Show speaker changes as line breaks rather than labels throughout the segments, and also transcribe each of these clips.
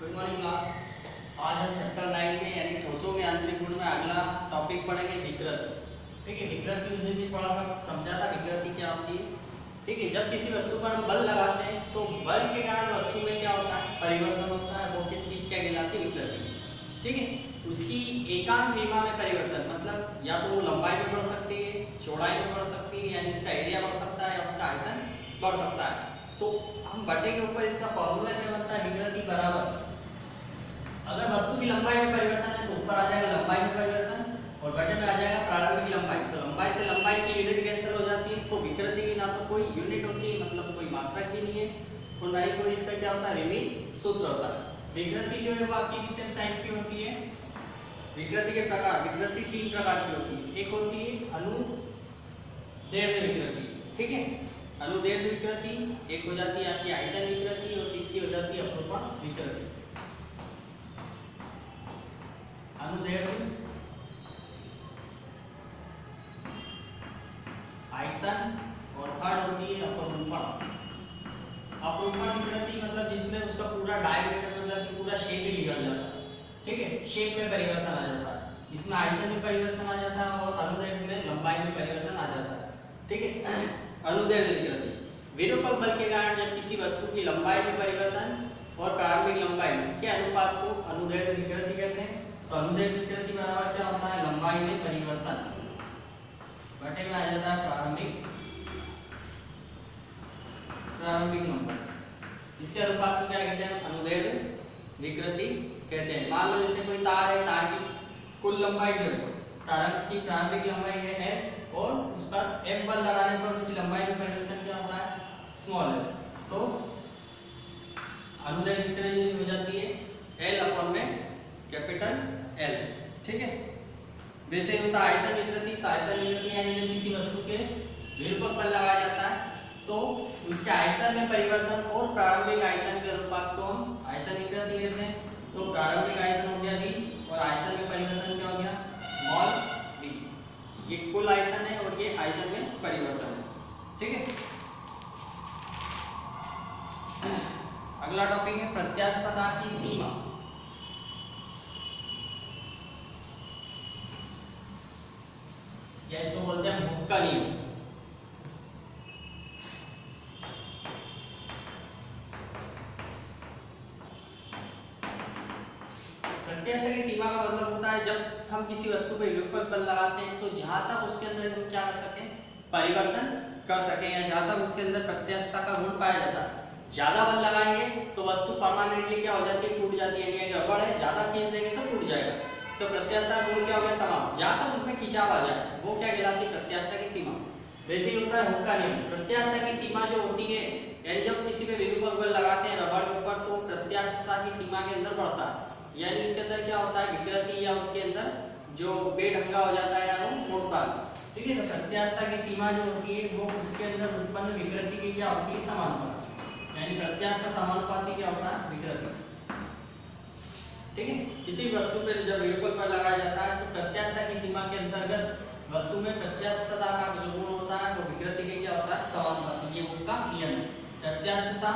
Good morning class. आज हम chapter 9 में यानी ठोसों के आंतरिक गुण में अगला टॉपिक पढ़ेंगे विकृति। ठीक है, विकृति उसे भी थोड़ा सा समझा था विकृति क्या होती है। ठीक है, जब किसी वस्तु पर हम बल लगाते हैं तो बल के कारण वस्तु में क्या होता है, परिवर्तन होता है। वो क्या चीज क्या कहलाती है, विकृति। ठीक है, उसकी एकांक विमा में परिवर्तन मतलब या तो वो लंबाई में बढ़ सकती है, चौड़ाई में बढ़ सकती है, यानी उसका एरिया बढ़ सकता है या उसका आयतन बढ़ सकता है। तो हम बटे के ऊपर इसका फॉर्मूला क्या बनता है, विकृति बराबर अगर वस्तु की लंबाई में परिवर्तन है तो ऊपर आ जाएगा लंबाई में परिवर्तन और बटे में आ जाएगा प्रारंभिक लंबाई। तो लंबाई से लंबाई की यूनिट कैंसिल हो जाती है। तो विकृति की ना तो कोई यूनिट होती है, मतलब कोई मात्रक भी नहीं है, और ना ही कोई इसका क्या होता है, विमीय सूत्र होता है। विकृति जो है वो आपकी कितने टाइप की होती है, विकृति के प्रकार। विकृति 3 प्रकार की होती है। एक होती है अनुदैर्ध्य विकृति। ठीक है, अनुदैर्ध्य विकृति एक हो जाती है आपकी आयतन विकृति और तीसरी हो जाती है अपरूपण विकृति। अनुदैर्ध्य, आयतन और थर्ड होती है अपरूपण। अपरूपण विकृति मतलब जिसमें उसका पूरा डायमीटर मतलब कि पूरा शेप ही बिगड़ जाता है। ठीक है, शेप में परिवर्तन आ जाता है। इसमें आयतन में परिवर्तन आ जाता है और अनुदैर्ध्य में लंबाई में परिवर्तन आ जाता है। ठीक है, अनुदैर्ध्य विकृति विरूपक बल के कारण जब किसी वस्तु की लंबाई में परिवर्तन और प्रारंभिक लंबाई के अनुपात को अनुदैर्ध्य विकृति कहते हैं। तो अनुदैर्ध्य विकृति बराबर क्या होता है, लंबाई में परिवर्तन बटे में आ जाता है प्रारंभिक लंबाई। इसके अनुपात को क्या कहते हैं, अनुदैर्ध्य विकृति कहते हैं। मान लो जैसे कोई तार है, तार की कुल लंबाई जो है, तार की प्रारंभिक लंबाई है f और उस पर f बल लगाने पर उसकी लंबाई में परिवर्तन क्या होता है, स्मॉल है। तो अनुदैर्ध्य विकृति हो जाती है L अपॉन में कैपिटल L। ठीक है, वैसे होता है आयतन विकृति। तो आयतन विकृति यानी जब किसी वस्तु के विरूपक बल लगाया जाता है तो उसके आयतन में परिवर्तन और प्रारंभिक आयतन के अनुपात को हम आयतन विकृति कहते हैं। तो प्रारंभिक आयतन हो गया v और आयतन में परिवर्तन क्या हो गया, स्मॉल v। ये कुल आयतन है और ये आयतन में परिवर्तन है। ठीक है, अगला टॉपिक है प्रत्यास्थता की सीमा। या इसको बोलते हैं हुक का नियम। प्रत्यास्थता की सीमा का मतलब होता है जब हम किसी वस्तु पर विरूपक बल लगाते हैं तो जहां तक उसके अंदर हम क्या कर सकें, परिवर्तन कर सकें, या जहां तक उसके अंदर प्रत्यास्थता का गुण पाया जाता है। ज्यादा बल लगाएंगे तो वस्तु परमानेंटली क्या हो जाती है, टूट जाती है। यानी रबड़ है, ज्यादा खींच देंगे तो टूट जाएगा। तो प्रत्यास्थता गुण क्या हो गया, समाप्त। जहां तक उसमें खिंचाव आ जाए वो क्या कहलाती है, प्रत्यास्थता की सीमा। वैसे ही होता है हुक का नियम। प्रत्यास्थता की सीमा जो होती है यानी जब किसी पे विरूपक बल लगाते हैं रबड़ के ऊपर तो प्रत्यास्थता की सीमा के अंदर बढ़ता है। यानी उसके अंदर क्या होता है, विकृति या उसके अंदर जो बेढंगा हो जाता है या वो मुड़ता है। ठीक है, तो प्रत्यास्थता की सीमा जो होती है वो उसके अंदर उत्पन्न विकृति की क्या होती है, समानुपाती। यानी प्रत्यास्थता समानुपाती क्या होता है, विकृति। ठीक है, किसी वस्तु पर जब विरूपक बल लगाया जाता है तो प्रत्यास्थता की सीमा के अंतर्गत वस्तु में प्रत्यास्थता का जो गुण होता है वो विकृति के क्या होता है, समानुपाती। ये हुक का नियम है। प्रत्यास्थता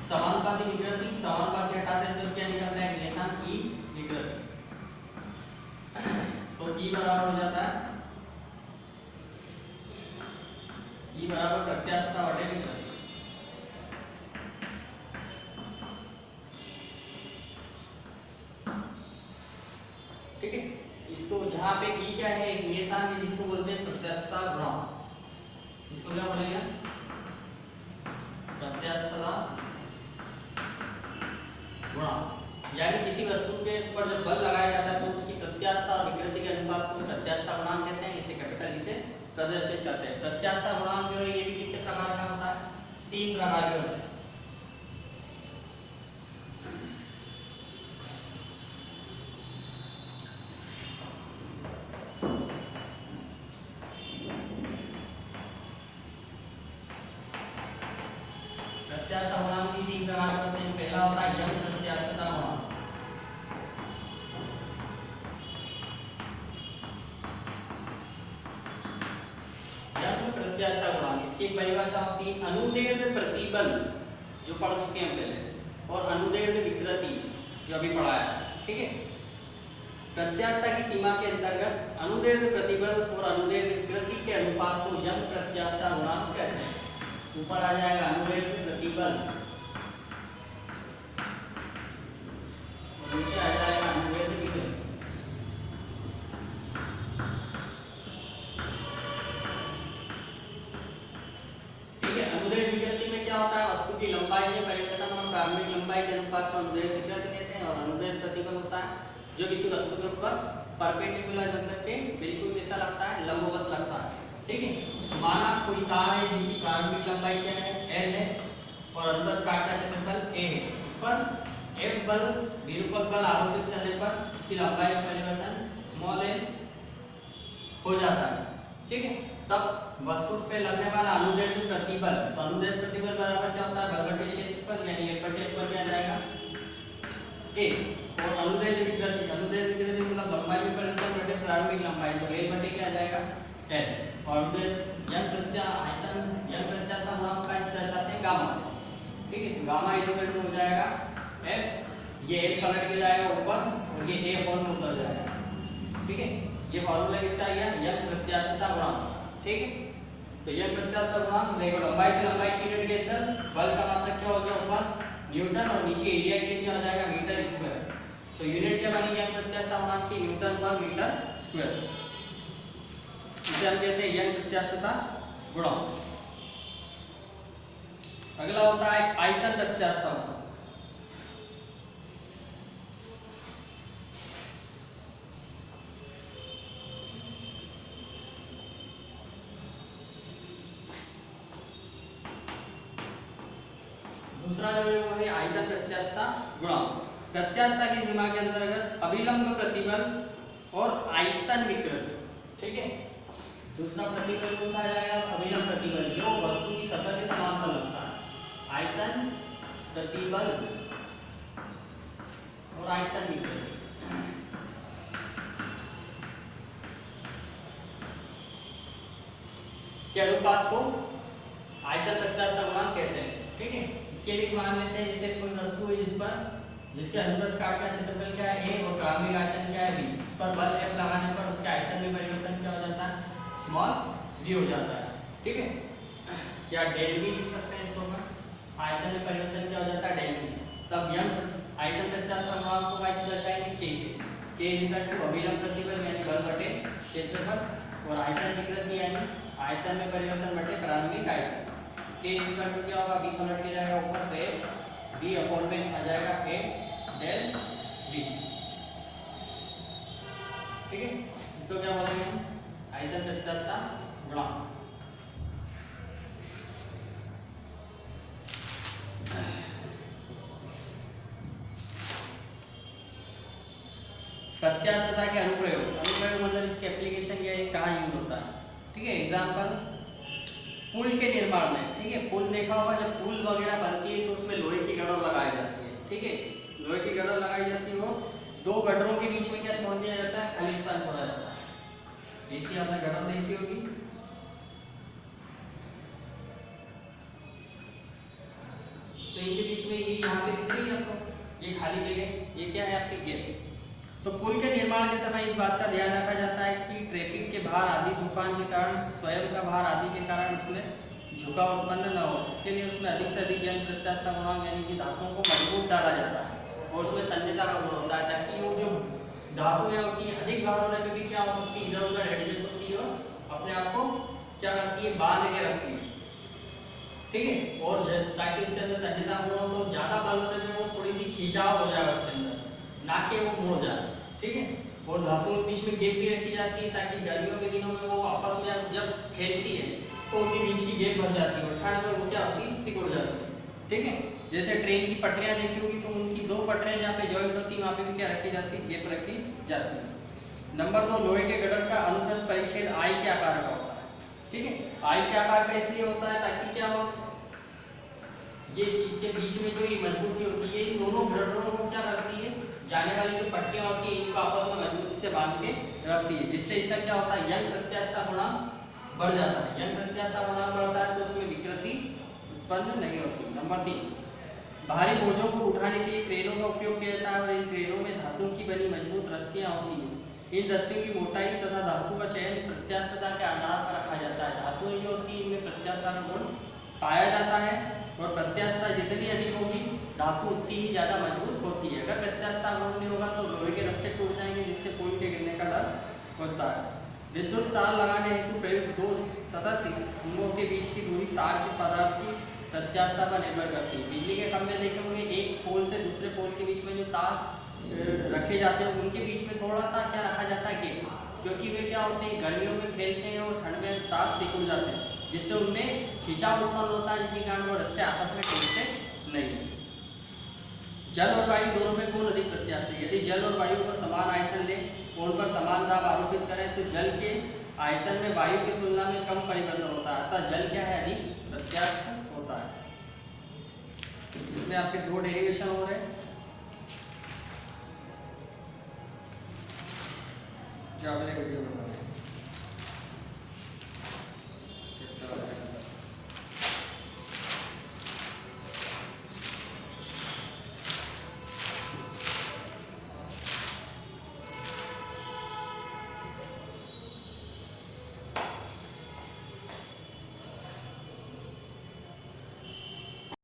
समानुपाती विकृति, समानुपाती हटाते हैं तो क्या निकलता है, लेखन ई विकृति। तो ई बराबर हो जाता है ई बराबर प्रत्यास्थता बटे विकृति। ठीक है, इसको जहां पे ई क्या है, एक नियतांक है जिसको बोलते हैं प्रत्यास्थता गुणांक। इसको क्या बोलेंगे, प्रत्यास्थता गुणांक। यानी किसी वस्तु के ऊपर जब बल लगाया जाता है तो उसकी प्रत्यास्थता और विकृति के अनुपात को प्रत्यास्थता गुणांक कहते हैं। इसे कैपिटल ई से प्रदर्शित करते हैं। प्रत्यास्थता गुणांक जो है ये भी कितने प्रकार का होता है, 3 प्रकार के होते हैं। प्रत्यास्थता गुणांक की 3 प्रकार के होते हैं। पहला होता है यंग प्रत्यास्थता गुणांक। यंग प्रत्यास्थता गुणांक, इसकी एक परिभाषा होती है अनुदैर्ध्य प्रतिबल जो पढ़ चुके हैं पहले, और अनुदैर्ध्य विकृति जो अभी पढ़ा है। ठीक है, प्रत्यास्थता की सीमा के अंतर्गत अनुदैर्ध्य प्रतिबल और अनुदैर्ध्य विकृति के अनुपात को यंग प्रत्यास्थता गुणांक कहते हैं। ऊपर आ जाएगा अनुदैर्ध्य प्रतिबल, नीचे आ जाएगा अनुदैर्ध्य विकृति। ठीक है, अनुदैर्ध्य विकृति में क्या होता है, वस्तु की लंबाई में परिवर्तन और प्रारंभिक लंबाई के अनुपात को अनुदैर्ध्य विकृति कहते हैं। और अनुदैर्ध्य प्रतिबल होता है जो किसी वस्तु के ऊपर परपेंडिकुलर मतलब के बिल्कुल कैसा लगता है, लंबवत लगता है। ठीक है, माना कोई तार है जिसकी प्रारंभिक लंबाई क्या है, L है, और अनुप्रस्थ काट का क्षेत्रफल A है। उस पर F बल विरूपक बल आरोपित करने पर उसकी लंबाई में परिवर्तन स्मॉल l हो जाता है। ठीक है, तब वस्तु पे लगने वाला अनुदैर्ध्य प्रतिबल, तो अनुदैर्ध्य प्रतिबल बराबर क्या होता है, बल बटे क्षेत्रफल, यानी F बटे F पर क्या जाएगा A। और अनुदैर्ध्य विकृति, अनुदैर्ध्य विकृति मतलब लंबाई में परिवर्तन बटे प्रारंभिक लंबाई, तो L बटे क्या जाएगा L। और यंग प्रत्यास्थता गुणांक का इस दर्शाते हैं गामा से। ठीक है, गामा इक्वल टू हो जाएगा F, ये L पलट के जाएगा ऊपर और ये A होल में उतर जाएगा। ठीक है, ये फार्मूला किसका है, यंग प्रत्यास्थता गुणांक। ठीक है, तो यंग प्रत्यास्थता गुणांक देखो, लंबाई से लंबाई की यूनिट कैंसिल, बल का मात्रक क्या हो गया ऊपर न्यूटन, और नीचे एरिया के लिए क्या हो जाएगा मीटर स्क्वायर। तो यूनिट क्या बनी यंग प्रत्यास्थता गुणांक की, न्यूटन पर मीटर स्क्वायर। इसे हम कहते हैं यंग प्रत्यास्थता गुणांक। अगला होता है आयतन प्रत्यास्थता गुणांक। दूसरा जो है वो है आयतन प्रत्यास्थता गुणांक। प्रत्यास्थता की सीमा के अंतर्गत अभिलंब प्रतिबल और आयतन विकृति। ठीक है, दूसरा प्रतिबल कौन सा आ जाएगा, अभिलंब प्रतिबल जो वस्तु की सतह के समांतर लगता है। आयतन प्रतिबल और आयतन विकृति के अनुपात को आयतन प्रत्यास्थता गुणांक कहते हैं। ठीक है, इसके लिए मान लेते हैं जैसे कोई वस्तु है जिसके अनुप्रस्थ काट का क्षेत्रफल क्या है A और प्रारंभिक आयतन क्या है B। इस पर बल F लगाने पर उसके आयतन में परिवर्तन क्या हो जाता है, स्मॉल v हो जाता है। ठीक है, क्या डेल v लिख सकते हैं इसको मैं, आयतन में परिवर्तन क्या हो जाता है डेल v। तब यंग आयतन प्रत्यास्थता गुणांक को कैसे दर्शाएंगे, K से। K इक्वल टू अभिलंब प्रतिबल यानी बल बटे क्षेत्रफल और आयतन विकृति यानी आयतन में परिवर्तन बटे प्रारंभिक आयतन। K इक्वल टू क्या होगा, B पलट के जाएगा ऊपर, तो A B अपॉन में आ जाएगा A डेल B। ठीक है, इसको क्या बोलेंगे हम, आयतन प्रत्यास्थता गुणांक। प्रत्यास्थता के अनुप्रयोग, अनुप्रयोग मतलब इसके एप्लीकेशन या कहाँ यूज होता है। ठीक है, एग्जाम्पल पुल के निर्माण में। ठीक है, पुल देखा होगा, जब पुल वगैरह बनती है तो उसमें लोहे की गड़र लगाई जाती है। ठीक है, लोहे की गड़र लगाई जाती है, वो दो गड्ढरों के बीच में क्या छोड़ दिया जाता है, खालिस्तान छोड़ा जाता है। ऐसी आपने गड़र देखी होगी। तो इनके बीच में ये यहाँ पे दिख रही है आपको, ये खाली जगह, ये क्या है आपके गैप। तो पुल के निर्माण के समय इस बात का ध्यान रखा जाता है कि ट्रैफिक के भार आदि, तूफान के कारण, स्वयं का भार आदि के कारण उसमें झुकाव उत्पन्न न हो। इसके लिए उसमें अधिक से अधिक यंग प्रत्यास्थता गुणांक यानी कि धातुओं को मजबूत डाला जाता है और उसमें तन्यता का गुण होता है, ताकि वो जो धातुएं होती है अधिक भार होने पर भी क्या हो सकती है, इधर उधर एडजस्ट होती है और अपने आप को क्या करती है, बांध के रखती है। ठीक है, और ताकि उसके अंदर तन्यता गुण हो तो ज्यादा बल होने में वो थोड़ी सी खिंचाव हो जाए उसके अंदर, ना कि वो मुड़ जाए। ठीक है, और धातुओं के बीच में गैप भी रखी जाती है ताकि गर्मियों के दिनों में वो आपस में जब फैलती है तो उनके बीच की गैप भर जाती है और ठंड में वो क्या होती है, सिकुड़ जाती है। ठीक है, जैसे ट्रेन की पटरियां देखी होगी तो उनकी दो पटरियां जहाँ पे जॉइंट होती है वहाँ पे भी क्या रखी जाती है, गैप रखी जाती है। नंबर 2, लोहे के गडर का अनुप्रस्थ परिच्छेद आई के आकार का होता है। ठीक है, आई के आकार का इसलिए होता है ताकि क्या हो, ये इसके बीच में जो ये मजबूती होती है, इन दोनों गडरों को क्या करती है, जाने वाली जो पट्टियां होती है इनको आपस में मजबूती से बांध के रखती है, जिससे इसका क्या होता है, यंग प्रत्यास्थता गुणांक बढ़ जाता है। यंग प्रत्यास्था गुणांक बढ़ता है तो उसमें विकृति उत्पन्न नहीं होती। नंबर 3, भारी बोझों को उठाने के लिए क्रेनों का उपयोग किया जाता है और इन क्रेनों में धातु की बनी मजबूत रस्सियां होती हैं। इन रस्सियों की मोटाई तथा धातु का चयन प्रत्यास्थता के आधार पर रखा जाता है। धातुएं जो होती है इनमें प्रत्यास्था का गुण पाया जाता है और प्रत्यास्था जितनी अधिक होगी धातु उतनी ही ज़्यादा मजबूत होती है। अगर प्रत्यास्था गुण नहीं होगा तो लोहे के रस्से टूट जाएंगे जिससे पोल के गिरने का डर होता है। विद्युत तार लगाने हेतु प्रयुक्त दो सतत खंभों के बीच की दूरी तार के पदार्थ की प्रत्यास्था पर निर्भर करती है। बिजली के खंभे देखे होंगे, एक पोल से दूसरे पोल के बीच में जो तार रखे जाते हैं उनके बीच में थोड़ा सा क्या रखा जाता है गैप, क्योंकि वे क्या होते हैं गर्मियों में फैलते हैं और ठंड में तार सिकुड़ जाते हैं जिससे उनमें खिंचाव उत्पन्न होता है, जिसके कारण वो रस्से आपस में टूटते नहीं। जल और वायु दोनों में कौन अधिक प्रत्यास्थ है? यदि जल और वायु को समान आयतन ले और उन पर समान दाब आरोपित करें तो जल के आयतन में वायु की तुलना में कम परिवर्तन होता है, अतः जल क्या है अधिक प्रत्यास्थ होता है। इसमें आपके दो डेरिवेशन हो रहे हैं जो अगले वीडियो में